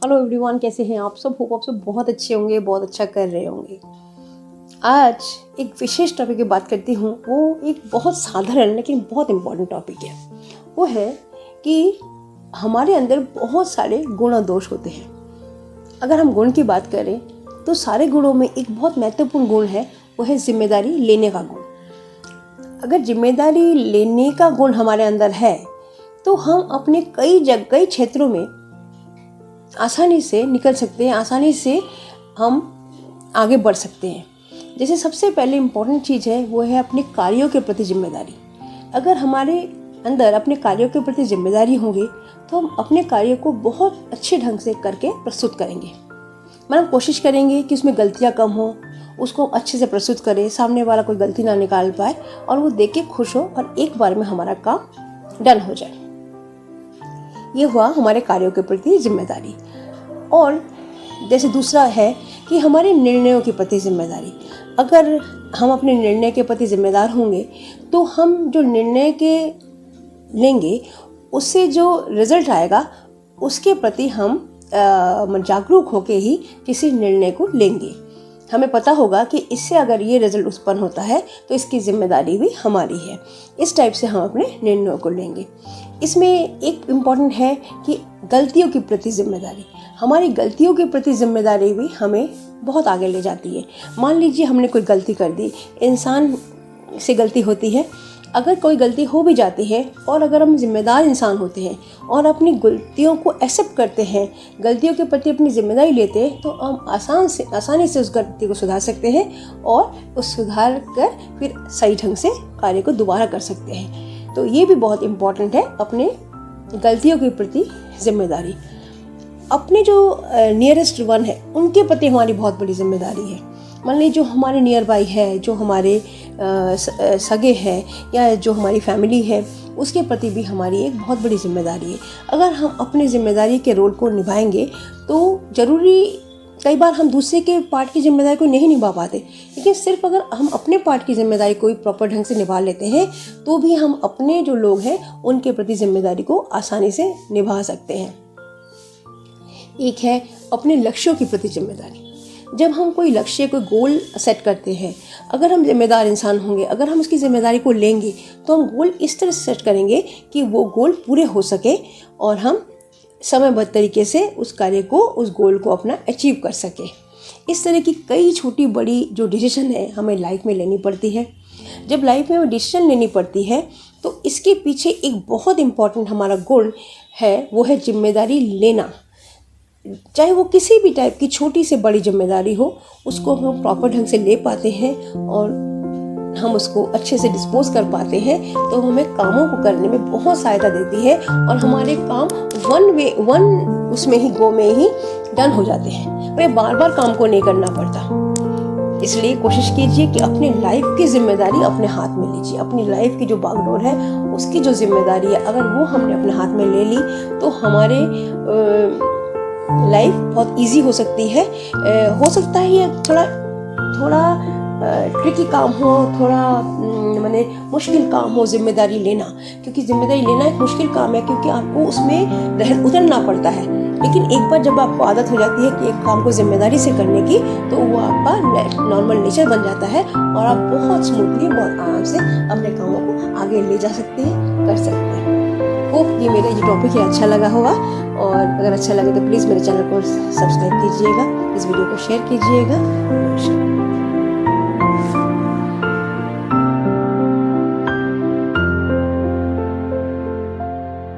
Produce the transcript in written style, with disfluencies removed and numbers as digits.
Hello everyone, कैसे हैं आप सब? होप आप सब बहुत अच्छे होंगे, बहुत अच्छा कर रहे होंगे। आज एक विशेष टॉपिक की बात करती हूँ। वो एक बहुत साधारण लेकिन बहुत इम्पोर्टेंट टॉपिक है। वो है कि हमारे अंदर बहुत सारे गुण और दोष होते हैं। अगर हम गुण की बात करें तो सारे गुणों में एक बहुत महत्वपूर्ण गुण है, वो है जिम्मेदारी लेने का गुण। अगर जिम्मेदारी लेने का गुण हमारे अंदर है तो हम अपने कई क्षेत्रों में आसानी से निकल सकते हैं, आसानी से हम आगे बढ़ सकते हैं। जैसे सबसे पहले इम्पोर्टेंट चीज़ है वो है अपने कार्यों के प्रति जिम्मेदारी। अगर हमारे अंदर अपने कार्यों के प्रति जिम्मेदारी होगी तो हम अपने कार्यों को बहुत अच्छे ढंग से करके प्रस्तुत करेंगे। मतलब कोशिश करेंगे कि उसमें गलतियाँ कम हो, उसको अच्छे से प्रस्तुत करें, सामने वाला कोई गलती ना निकाल पाए और वो देख के खुश हो और एक बार में हमारा काम डन हो जाए। ये हुआ हमारे कार्यों के प्रति जिम्मेदारी। और जैसे दूसरा है कि हमारे निर्णयों के प्रति जिम्मेदारी। अगर हम अपने निर्णय के प्रति जिम्मेदार होंगे तो हम जो निर्णय के लेंगे उससे जो रिजल्ट आएगा उसके प्रति हम जागरूक होकर ही किसी निर्णय को लेंगे। हमें पता होगा कि इससे अगर ये रिजल्ट उत्पन्न होता है तो इसकी जिम्मेदारी भी हमारी है। इस टाइप से हम अपने निर्णयों को लेंगे। इसमें एक इम्पॉर्टेंट है कि गलतियों के प्रति जिम्मेदारी। हमारी गलतियों के प्रति जिम्मेदारी भी हमें बहुत आगे ले जाती है। मान लीजिए हमने कोई गलती कर दी, इंसान से गलती होती है। अगर कोई गलती हो भी जाती है और अगर हम जिम्मेदार इंसान होते हैं और अपनी गलतियों को एक्सेप्ट करते हैं, गलतियों के प्रति अपनी जिम्मेदारी लेते हैं, तो हम आसानी से उस गलती को सुधार सकते हैं और उस सुधार कर फिर सही ढंग से कार्य को दोबारा कर सकते हैं। तो ये भी बहुत इम्पॉर्टेंट है, अपने गलतियों के प्रति जिम्मेदारी। अपने जो नियरेस्ट वन है उनके प्रति हमारी बहुत बड़ी जिम्मेदारी है। मान लीजिए जो हमारे नियर बाई है, जो हमारे सगे हैं या जो हमारी फैमिली है, उसके प्रति भी हमारी एक बहुत बड़ी जिम्मेदारी है। अगर हम अपनी जिम्मेदारी के रोल को निभाएंगे तो ज़रूरी कई बार हम दूसरे के पार्ट की जिम्मेदारी को नहीं निभा पाते, लेकिन सिर्फ अगर हम अपने पार्ट की जिम्मेदारी को प्रॉपर ढंग से निभा लेते हैं तो भी हम अपने जो लोग हैं उनके प्रति जिम्मेदारी को आसानी से निभा सकते हैं। एक है अपने लक्ष्यों के प्रति जिम्मेदारी। जब हम कोई लक्ष्य, कोई गोल सेट करते हैं, अगर हम जिम्मेदार इंसान होंगे, अगर हम उसकी जिम्मेदारी को लेंगे तो हम गोल इस तरह से सेट करेंगे कि वो गोल पूरे हो सके और हम समयबद्ध तरीके से उस कार्य को, उस गोल को अपना अचीव कर सके। इस तरह की कई छोटी बड़ी जो डिसीजन है हमें लाइफ में लेनी पड़ती है। जब लाइफ में वो डिसीजन लेनी पड़ती है तो इसके पीछे एक बहुत इम्पॉर्टेंट हमारा गुण है, वो है जिम्मेदारी लेना। चाहे वो किसी भी टाइप की छोटी से बड़ी जिम्मेदारी हो, उसको हम प्रॉपर ढंग से ले पाते हैं और हम उसको अच्छे से डिस्पोज कर पाते हैं तो हमें कामों को करने में बहुत सहायता देती है और हमारे काम वन उसमें ही गो में ही डन हो जाते हैं। हमें बार बार काम को नहीं करना पड़ता। इसलिए कोशिश कीजिए कि अपनी लाइफ की जिम्मेदारी अपने हाथ में लीजिए। अपनी लाइफ की जो बागडोर है उसकी जो जिम्मेदारी है, अगर वो हमने अपने हाथ में ले ली तो हमारे लाइफ बहुत इजी हो सकती है। हो सकता है ये थोड़ा ट्रिकी काम हो, थोड़ा माने मुश्किल काम हो जिम्मेदारी लेना, क्योंकि जिम्मेदारी लेना एक मुश्किल काम है, क्योंकि आपको उसमें उतरना पड़ता है। लेकिन एक बार जब आपको आदत हो जाती है कि एक काम को जिम्मेदारी से करने की, तो वो आपका नॉर्मल नेचर बन जाता है और आप बहुत स्मूथली, बहुत आराम से अपने कामों को आगे ले जा सकते हैं, कर सकते हैं। होप ये मेरा जो टॉपिक है अच्छा लगा होगा, और अगर अच्छा लगे तो प्लीज़ मेरे चैनल को सब्सक्राइब कीजिएगा, इस वीडियो को शेयर कीजिएगा।